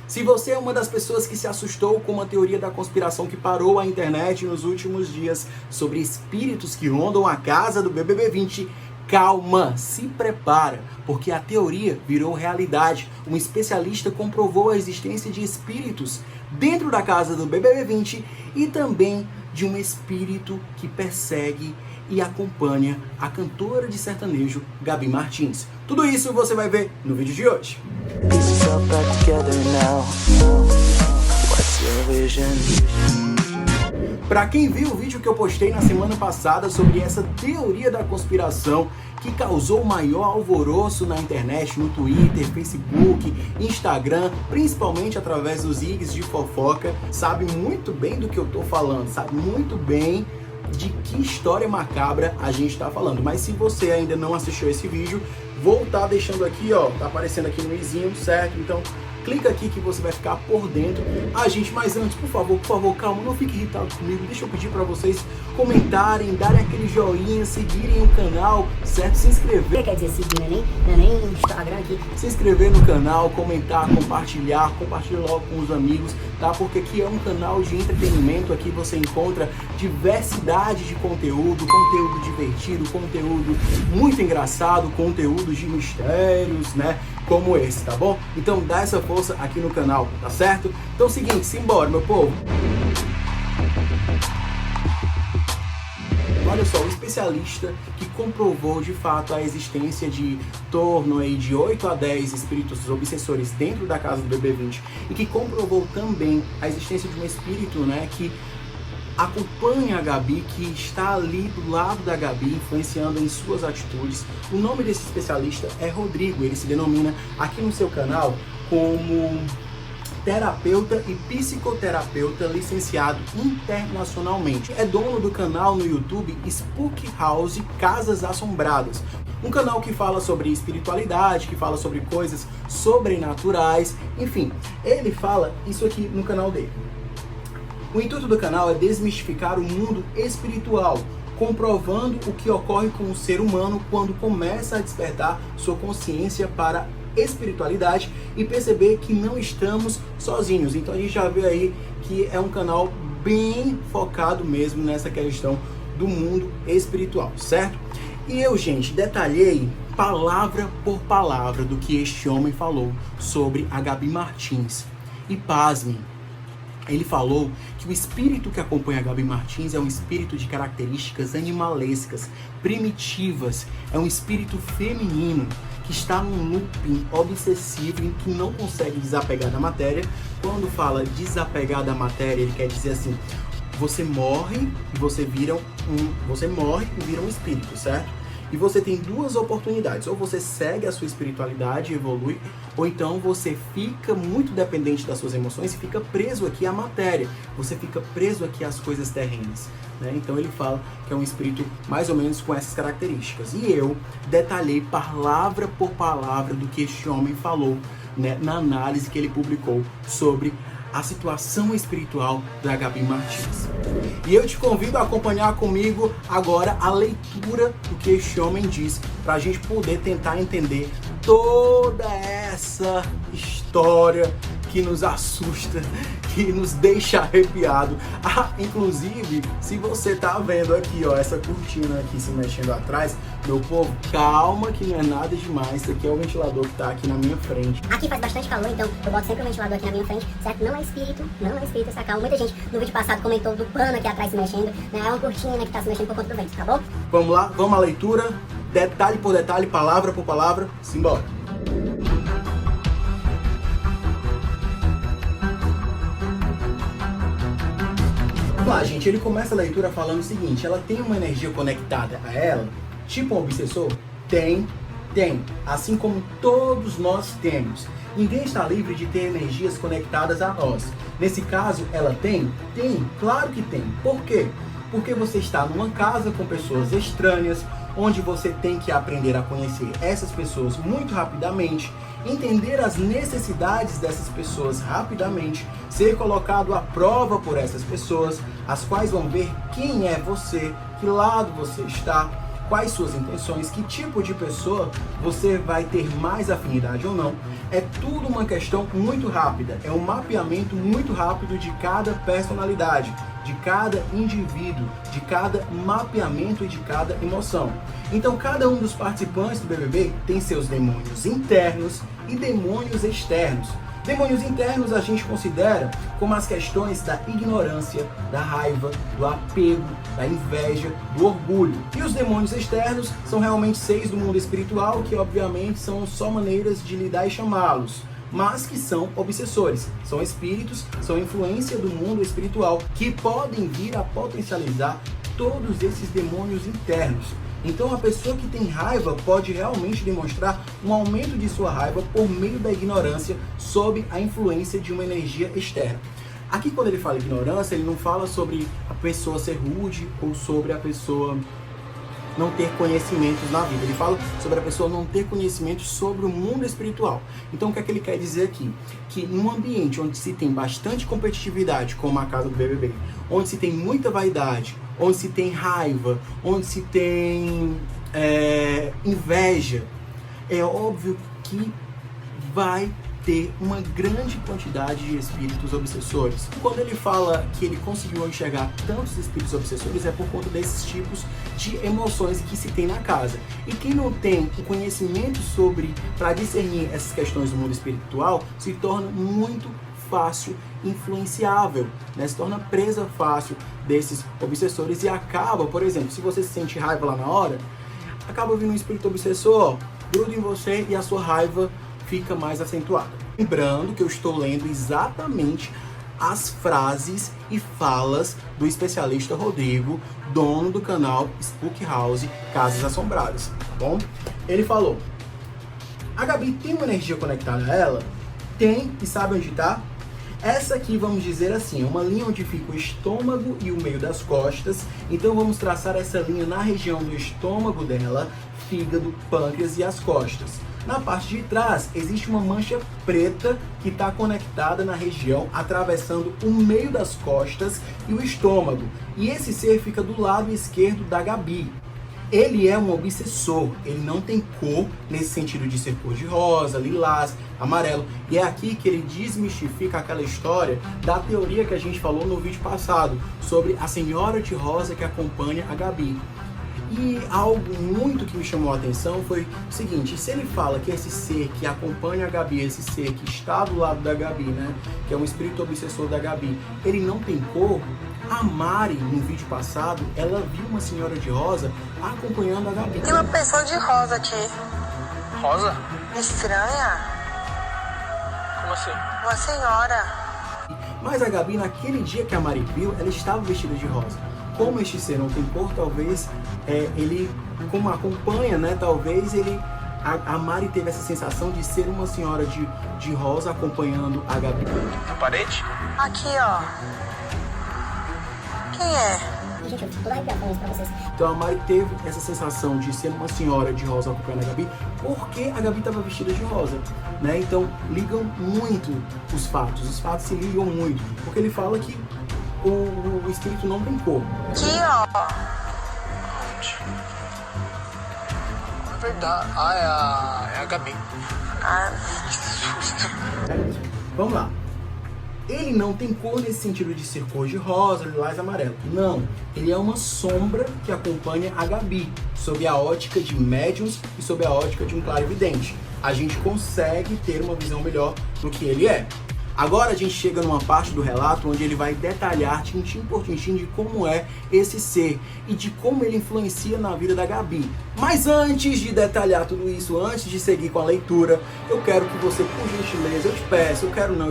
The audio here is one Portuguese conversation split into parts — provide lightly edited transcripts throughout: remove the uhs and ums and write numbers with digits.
Se você é uma das pessoas que se assustou com uma teoria da conspiração que parou a internet nos últimos dias sobre espíritos que rondam a casa do BBB 20, calma, se prepara, porque a teoria virou realidade. Um especialista comprovou a existência de espíritos dentro da casa do BBB 20 e também de um espírito que persegue e acompanha a cantora de sertanejo Gabi Martins. Tudo isso você vai ver no vídeo de hoje. Para quem viu o vídeo que eu postei na semana passada sobre essa teoria da conspiração que causou o maior alvoroço na internet, no Twitter, Facebook, Instagram, principalmente através dos IGs de fofoca, sabe muito bem do que eu tô falando, sabe muito bem de que história macabra a gente está falando. Mas se você ainda não assistiu esse vídeo, vou estar deixando aqui, ó, tá aparecendo aqui no izinho, certo? Então clica aqui que você vai ficar por dentro. Mas antes, por favor, calma, não fique irritado comigo. Deixa eu pedir para vocês comentarem, darem aquele joinha, seguirem o canal, certo? Se inscrever. Quer dizer seguir, não é nem Instagram aqui. Se inscrever no canal, comentar, compartilhar logo com os amigos, tá? Porque aqui é um canal de entretenimento, aqui você encontra diversidade de conteúdo divertido, conteúdo muito engraçado, conteúdo de mistérios, né? Como esse, tá bom? Então dá essa força aqui no canal, tá certo? Então é o seguinte, simbora, meu povo! Olha só, o especialista que comprovou de fato a existência de torno aí de 8 a 10 espíritos obsessores dentro da casa do BB20 e que comprovou também a existência de um espírito, né, que acompanha a Gabi, que está ali do lado da Gabi, influenciando em suas atitudes. O nome desse especialista é Rodrigo, ele se denomina aqui no seu canal como terapeuta e psicoterapeuta licenciado internacionalmente. É dono do canal no YouTube Spook House Casas Assombradas. Um canal que fala sobre espiritualidade, que fala sobre coisas sobrenaturais, enfim, ele fala isso aqui no canal dele. O intuito do canal é desmistificar o mundo espiritual, comprovando o que ocorre com o ser humano quando começa a despertar sua consciência para a espiritualidade e perceber que não estamos sozinhos. Então a gente já vê aí que é um canal bem focado mesmo nessa questão do mundo espiritual, certo? E eu, gente, detalhei palavra por palavra do que este homem falou sobre a Gabi Martins. E pasmem, ele falou que o espírito que acompanha a Gabi Martins é um espírito de características animalescas, primitivas. É um espírito feminino que está num looping obsessivo em que não consegue desapegar da matéria. Quando fala desapegar da matéria, ele quer dizer assim, você morre e você vira um espírito, certo? E você tem duas oportunidades, ou você segue a sua espiritualidade e evolui, ou então você fica muito dependente das suas emoções e fica preso aqui à matéria, você fica preso aqui às coisas terrenas, né? Então ele fala que é um espírito mais ou menos com essas características. E eu detalhei palavra por palavra do que este homem falou, né, na análise que ele publicou sobre a situação espiritual da Gabi Martins. E eu te convido a acompanhar comigo agora a leitura do que este homem diz, para a gente poder tentar entender toda essa história que nos assusta, que nos deixa arrepiado. Inclusive, se você tá vendo aqui, ó, essa cortina aqui se mexendo atrás, meu povo, calma que não é nada demais. Isso aqui é o ventilador que tá aqui na minha frente. Aqui faz bastante calor, então eu boto sempre o ventilador aqui na minha frente, certo? Não é espírito essa calma. Muita gente no vídeo passado comentou do pano aqui atrás se mexendo, né? É uma cortina que tá se mexendo por conta do vento, tá bom? Vamos lá, vamos à leitura, detalhe por detalhe, palavra por palavra, simbora. Vamos lá, gente, ele começa a leitura falando o seguinte: ela tem uma energia conectada a ela, tipo um obsessor? Tem, assim como todos nós temos. Ninguém está livre de ter energias conectadas a nós. Nesse caso, ela tem? Tem, claro que tem. Por quê? Porque você está numa casa com pessoas estranhas, onde você tem que aprender a conhecer essas pessoas muito rapidamente, entender as necessidades dessas pessoas rapidamente, ser colocado à prova por essas pessoas, as quais vão ver quem é você, que lado você está, quais suas intenções, que tipo de pessoa você vai ter mais afinidade ou não. É tudo uma questão muito rápida, é um mapeamento muito rápido de cada personalidade, de cada indivíduo, de cada mapeamento e de cada emoção. Então cada um dos participantes do BBB tem seus demônios internos e demônios externos. Demônios internos a gente considera como as questões da ignorância, da raiva, do apego, da inveja, do orgulho. E os demônios externos são realmente seres do mundo espiritual que obviamente são só maneiras de lidar e chamá-los, mas que são obsessores, são espíritos, são influência do mundo espiritual que podem vir a potencializar todos esses demônios internos. Então a pessoa que tem raiva pode realmente demonstrar um aumento de sua raiva por meio da ignorância sob a influência de uma energia externa. Aqui quando ele fala ignorância, ele não fala sobre a pessoa ser rude ou sobre a pessoa não ter conhecimentos na vida. Ele fala sobre a pessoa não ter conhecimentos sobre o mundo espiritual. Então o que é que ele quer dizer aqui? Que num ambiente onde se tem bastante competitividade, como a casa do BBB, onde se tem muita vaidade, onde se tem raiva, onde se tem inveja, é óbvio que vai ter uma grande quantidade de espíritos obsessores. Quando ele fala que ele conseguiu enxergar tantos espíritos obsessores, é por conta desses tipos de emoções que se tem na casa. E quem não tem o conhecimento para discernir essas questões do mundo espiritual, se torna muito fácil influenciável, né? Se torna presa fácil desses obsessores e acaba, por exemplo, se você sente raiva lá na hora, acaba vindo um espírito obsessor, gruda em você e a sua raiva fica mais acentuada. Lembrando que eu estou lendo exatamente as frases e falas do especialista Rodrigo, dono do canal Spook House Casas Assombradas, tá bom? Ele falou: a Gabi tem uma energia conectada a ela? Tem, e sabe onde tá? Essa aqui, vamos dizer assim, é uma linha onde fica o estômago e o meio das costas. Então vamos traçar essa linha na região do estômago dela, fígado, pâncreas e as costas. Na parte de trás existe uma mancha preta que está conectada na região, atravessando o meio das costas e o estômago. E esse ser fica do lado esquerdo da Gabi. Ele é um obsessor, ele não tem cor nesse sentido de ser cor de rosa, lilás, amarelo. E é aqui que ele desmistifica aquela história da teoria que a gente falou no vídeo passado, sobre a senhora de rosa que acompanha a Gabi. E algo muito que me chamou a atenção foi o seguinte: se ele fala que esse ser que acompanha a Gabi, esse ser que está do lado da Gabi, né, que é um espírito obsessor da Gabi, ele não tem cor, a Mari, no vídeo passado, ela viu uma senhora de rosa acompanhando a Gabi. Tem uma pessoa de rosa aqui. Rosa? Estranha. Como assim? Uma senhora. Mas a Gabi, naquele dia que a Mari viu, ela estava vestida de rosa. Como este ser não tem cor, talvez ele, como acompanha, né, talvez ele... A Mari teve essa sensação de ser uma senhora de rosa acompanhando a Gabi. Na parede? Aqui, ó. Quem é? Gente, eu tô toda arrepiada falando isso pra vocês. Então a Mari teve essa sensação de ser uma senhora de rosa acompanhando a Gabi, porque a Gabi estava vestida de rosa, né? Então ligam muito os fatos se ligam muito, porque ele fala que o espírito não tem cor. Aqui, ó. É verdade. Ah, é a Gabi. Ah, Vamos lá. Ele não tem cor nesse sentido de ser cor de rosa, lilás, amarelo. Não, ele é uma sombra que acompanha a Gabi, sob a ótica de médiums e sob a ótica de um clarividente. A gente consegue ter uma visão melhor do que ele é. Agora a gente chega numa parte do relato onde ele vai detalhar tintim por tintim de como é esse ser e de como ele influencia na vida da Gabi. Mas antes de detalhar tudo isso, antes de seguir com a leitura, eu quero que você, por gentileza, eu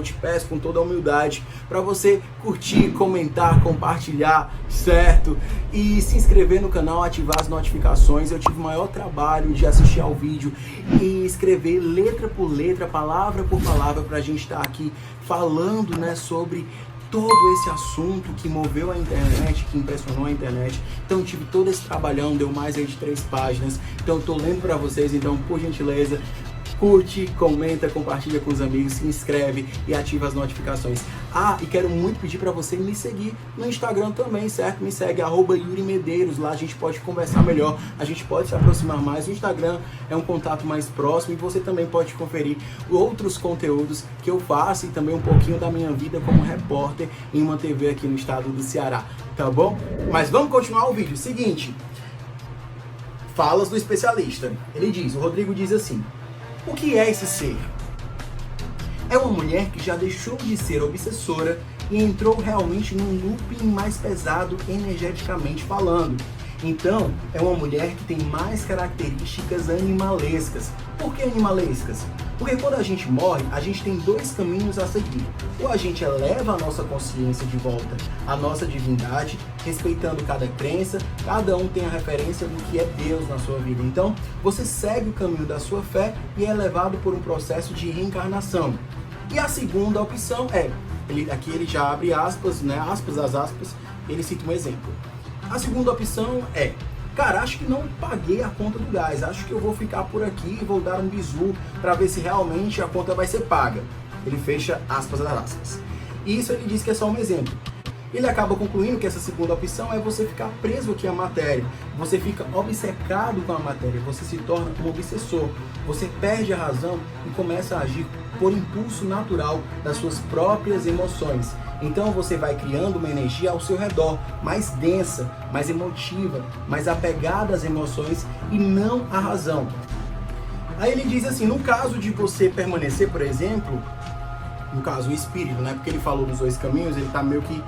te peço com toda a humildade, para você curtir, comentar, compartilhar, certo? E se inscrever no canal, ativar as notificações. Eu tive o maior trabalho de assistir ao vídeo e escrever letra por letra, palavra por palavra, para a gente estar aqui falando, né, sobre todo esse assunto que moveu a internet, que impressionou a internet. Então eu tive todo esse trabalhão, deu mais aí de 3 páginas. Então eu tô lendo para vocês, então por gentileza, Curte, comenta, compartilha com os amigos, se inscreve e ativa as notificações. Ah, e quero muito pedir para você me seguir no Instagram também, certo? Me segue, @YuriMedeiros, lá a gente pode conversar melhor, a gente pode se aproximar mais. O Instagram é um contato mais próximo e você também pode conferir outros conteúdos que eu faço e também um pouquinho da minha vida como repórter em uma TV aqui no estado do Ceará, tá bom? Mas vamos continuar o vídeo. Seguinte, falas do especialista. Ele diz, o Rodrigo diz assim: o que é esse ser? É uma mulher que já deixou de ser obsessora e entrou realmente num looping mais pesado energeticamente falando. Então, é uma mulher que tem mais características animalescas. Por que animalescas? Porque quando a gente morre, a gente tem dois caminhos a seguir. Ou a gente eleva a nossa consciência de volta à nossa divindade, respeitando cada crença, cada um tem a referência do que é Deus na sua vida. Então, você segue o caminho da sua fé e é levado por um processo de reencarnação. E a segunda opção é, aqui ele já abre aspas, né, aspas, ele cita um exemplo. A segunda opção é: cara, acho que não paguei a conta do gás, acho que eu vou ficar por aqui e vou dar um bizu para ver se realmente a conta vai ser paga. Ele fecha aspas. E isso ele diz que é só um exemplo. Ele acaba concluindo que essa segunda opção é você ficar preso aqui à matéria. Você fica obcecado com a matéria, você se torna um obsessor. Você perde a razão e começa a agir por impulso natural das suas próprias emoções. Então você vai criando uma energia ao seu redor, mais densa, mais emotiva, mais apegada às emoções e não à razão. Aí ele diz assim, no caso de você permanecer, por exemplo, no caso o espírito, né? Porque ele falou dos dois caminhos, ele está meio que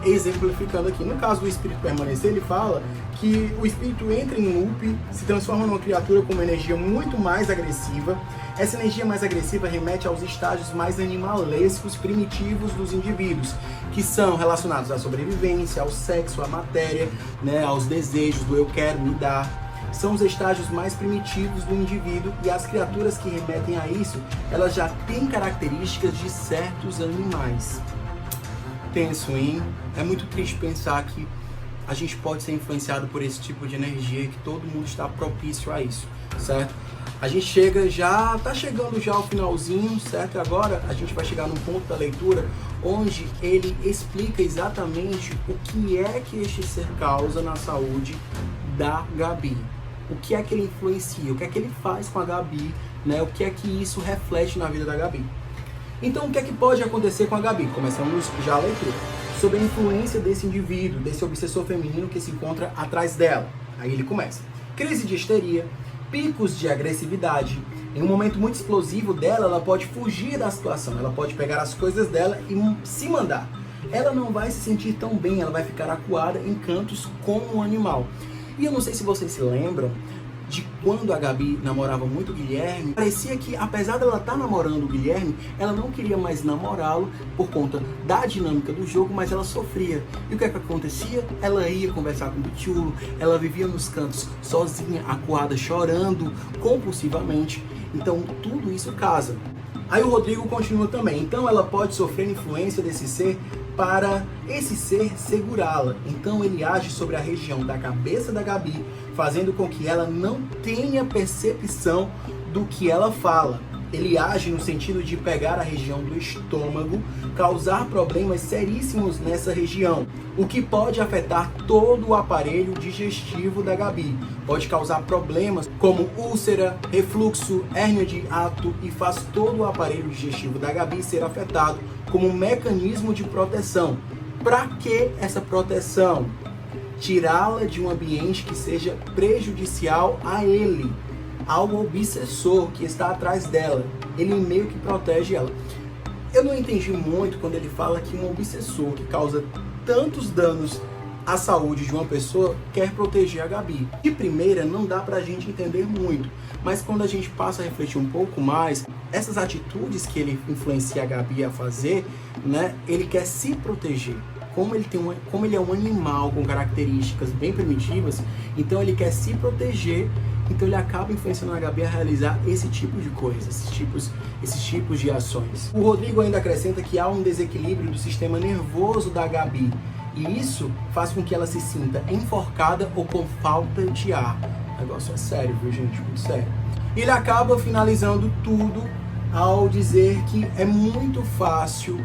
exemplificando aqui. No caso do espírito permanecer, ele fala que o espírito entra em loop, se transforma numa criatura com uma energia muito mais agressiva. Essa energia mais agressiva remete aos estágios mais animalescos, primitivos dos indivíduos, que são relacionados à sobrevivência, ao sexo, à matéria, né, aos desejos do eu quero, me dar. São os estágios mais primitivos do indivíduo e as criaturas que remetem a isso, elas já têm características de certos animais. Tenso, hein? É muito triste pensar que a gente pode ser influenciado por esse tipo de energia e que todo mundo está propício a isso, certo? A gente tá chegando já ao finalzinho, certo? Agora a gente vai chegar num ponto da leitura onde ele explica exatamente o que é que este ser causa na saúde da Gabi. O que é que ele influencia, o que é que ele faz com a Gabi, né? O que é que isso reflete na vida da Gabi. Então, o que é que pode acontecer com a Gabi? Começamos já a leitura. Sobre a influência desse indivíduo, desse obsessor feminino que se encontra atrás dela. Aí ele começa. Crise de histeria, picos de agressividade. Em um momento muito explosivo dela, ela pode fugir da situação. Ela pode pegar as coisas dela e se mandar. Ela não vai se sentir tão bem, ela vai ficar acuada em cantos como um animal. E eu não sei se vocês se lembram de quando a Gabi namorava muito o Guilherme, parecia que, apesar dela estar namorando o Guilherme, ela não queria mais namorá-lo por conta da dinâmica do jogo, mas ela sofria. E o que é que acontecia? Ela ia conversar com o Pichulo, ela vivia nos cantos sozinha, acuada, chorando compulsivamente. Então, tudo isso casa. Aí o Rodrigo continua também. Então, ela pode sofrer influência desse ser para esse ser segurá-la. Então ele age sobre a região da cabeça da Gabi, fazendo com que ela não tenha percepção do que ela fala. Ele age no sentido de pegar a região do estômago, causar problemas seríssimos nessa região, o que pode afetar todo o aparelho digestivo da Gabi. Pode causar problemas como úlcera, refluxo, hérnia de hiato e faz todo o aparelho digestivo da Gabi ser afetado como um mecanismo de proteção. Para que essa proteção? Tirá-la de um ambiente que seja prejudicial a ele, ao obsessor que está atrás dela. Ele meio que protege ela. Eu não entendi muito quando ele fala que um obsessor que causa tantos danos à saúde de uma pessoa quer proteger a Gabi. De primeira não dá pra gente entender muito, mas quando a gente passa a refletir um pouco mais, essas atitudes que ele influencia a Gabi a fazer, né, ele quer se proteger. Como ele é um animal com características bem primitivas, então ele quer se proteger, então ele acaba influenciando a Gabi a realizar esse tipo de coisa, esses tipos de ações. O Rodrigo ainda acrescenta que há um desequilíbrio do sistema nervoso da Gabi, e isso faz com que ela se sinta enforcada ou com falta de ar. O negócio é sério, viu, gente? Muito sério. E ele acaba finalizando tudo ao dizer que é muito fácil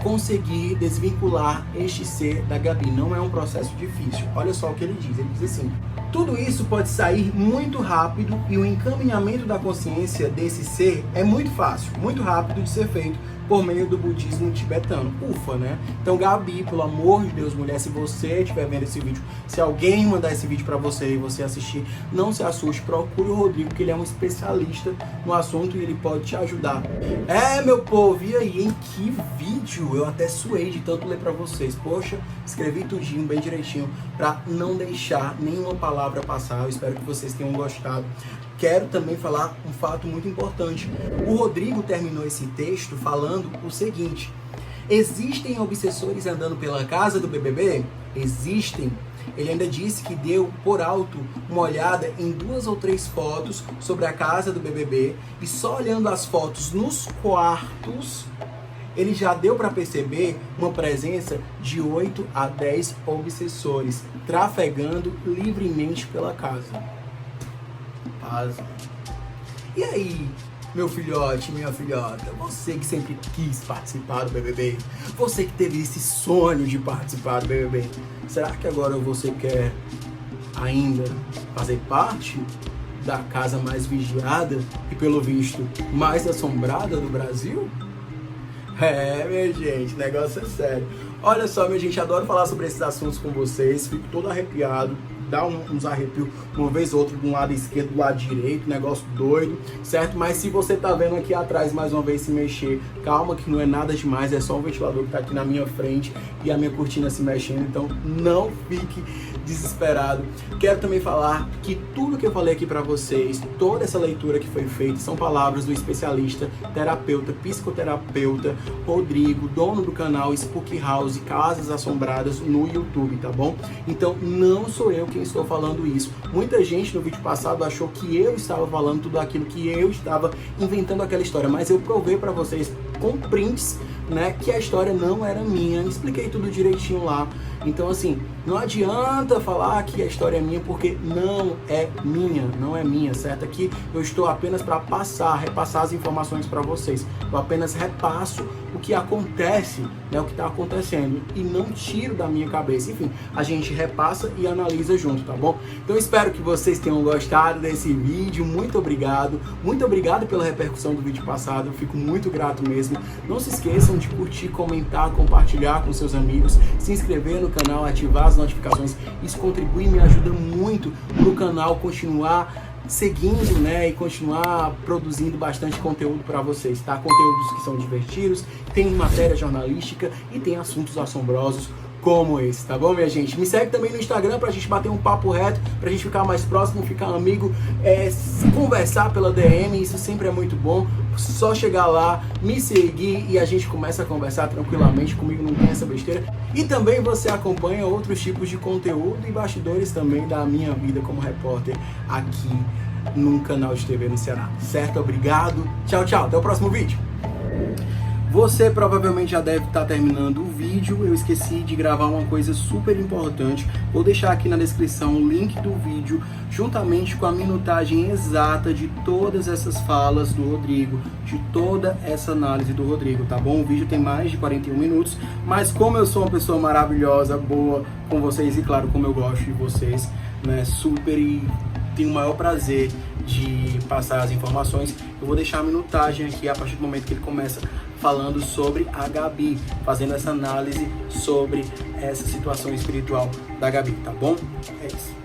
conseguir desvincular este ser da Gabi. Não é um processo difícil. Olha só o que ele diz. Ele diz assim: tudo isso pode sair muito rápido e o encaminhamento da consciência desse ser é muito fácil, muito rápido de ser feito por meio do budismo tibetano. Ufa, né? Então, Gabi, pelo amor de Deus, mulher, se você estiver vendo esse vídeo, se alguém mandar esse vídeo pra você e você assistir, não se assuste, procure o Rodrigo, que ele é um especialista no assunto e ele pode te ajudar. Meu povo, e aí, em que vídeo? Eu até suei de tanto ler pra vocês. Poxa, escrevi tudinho, bem direitinho, pra não deixar nenhuma palavra passar. Eu espero que vocês tenham gostado. Quero também falar um fato muito importante. O Rodrigo terminou esse texto falando o seguinte: existem obsessores andando pela casa do BBB? Existem. Ele ainda disse que deu por alto uma olhada em 2 ou 3 fotos sobre a casa do BBB e só olhando as fotos nos quartos, ele já deu para perceber uma presença de 8 a 10 obsessores trafegando livremente pela casa. E aí, meu filhote, minha filhota, você que sempre quis participar do BBB, você que teve esse sonho de participar do BBB, será que agora você quer ainda fazer parte da casa mais vigiada e, pelo visto, mais assombrada do Brasil? Minha gente, o negócio é sério. Olha só, minha gente, adoro falar sobre esses assuntos com vocês, fico todo arrepiado. Dá uns arrepios uma vez ou outra, de um lado esquerdo, do lado direito, negócio doido, certo? Mas se você tá vendo aqui atrás mais uma vez se mexer, calma que não é nada demais, é só um ventilador que tá aqui na minha frente e a minha cortina se mexendo, então não fique desesperado. Quero também falar que tudo que eu falei aqui pra vocês, toda essa leitura que foi feita, são palavras do especialista, terapeuta, psicoterapeuta Rodrigo, dono do canal Spook House Casas Assombradas no YouTube, tá bom? Então não sou eu quem estou falando isso. Muita gente no vídeo passado achou que eu estava falando tudo aquilo, que eu estava inventando aquela história, mas eu provei pra vocês com prints, né, que a história não era minha, expliquei tudo direitinho lá. Então assim, não adianta falar que a história é minha, porque não é minha, certo? Aqui eu estou apenas para repassar as informações para vocês. Eu apenas repasso o que acontece, né, o que está acontecendo, e não tiro da minha cabeça. Enfim, a gente repassa e analisa junto, tá bom? Então espero que vocês tenham gostado desse vídeo. Muito obrigado pela repercussão do vídeo passado, eu fico muito grato mesmo. Não se esqueçam de curtir, comentar, compartilhar com seus amigos, se inscrever no canal, ativar as notificações. Isso contribui e me ajuda muito para o canal continuar seguindo, né, e continuar produzindo bastante conteúdo para vocês, tá? Conteúdos que são divertidos, tem matéria jornalística e tem assuntos assombrosos como esse, tá bom, minha gente? Me segue também no Instagram pra gente bater um papo reto, pra gente ficar mais próximo, ficar amigo, conversar pela DM, isso sempre é muito bom. Só chegar lá, me seguir e a gente começa a conversar tranquilamente, comigo não tem essa besteira. E também você acompanha outros tipos de conteúdo e bastidores também da minha vida como repórter aqui num canal de TV no Ceará, certo? Obrigado, tchau, tchau, até o próximo vídeo. Você provavelmente já deve estar terminando o vídeo. Eu esqueci de gravar uma coisa super importante. Vou deixar aqui na descrição o link do vídeo, juntamente com a minutagem exata de todas essas falas do Rodrigo, de toda essa análise do Rodrigo, tá bom? O vídeo tem mais de 41 minutos, mas como eu sou uma pessoa maravilhosa, boa com vocês e claro, como eu gosto de vocês, né, super, e tenho o maior prazer de passar as informações, eu vou deixar a minutagem aqui a partir do momento que ele começa falando sobre a Gabi, fazendo essa análise sobre essa situação espiritual da Gabi, tá bom? É isso.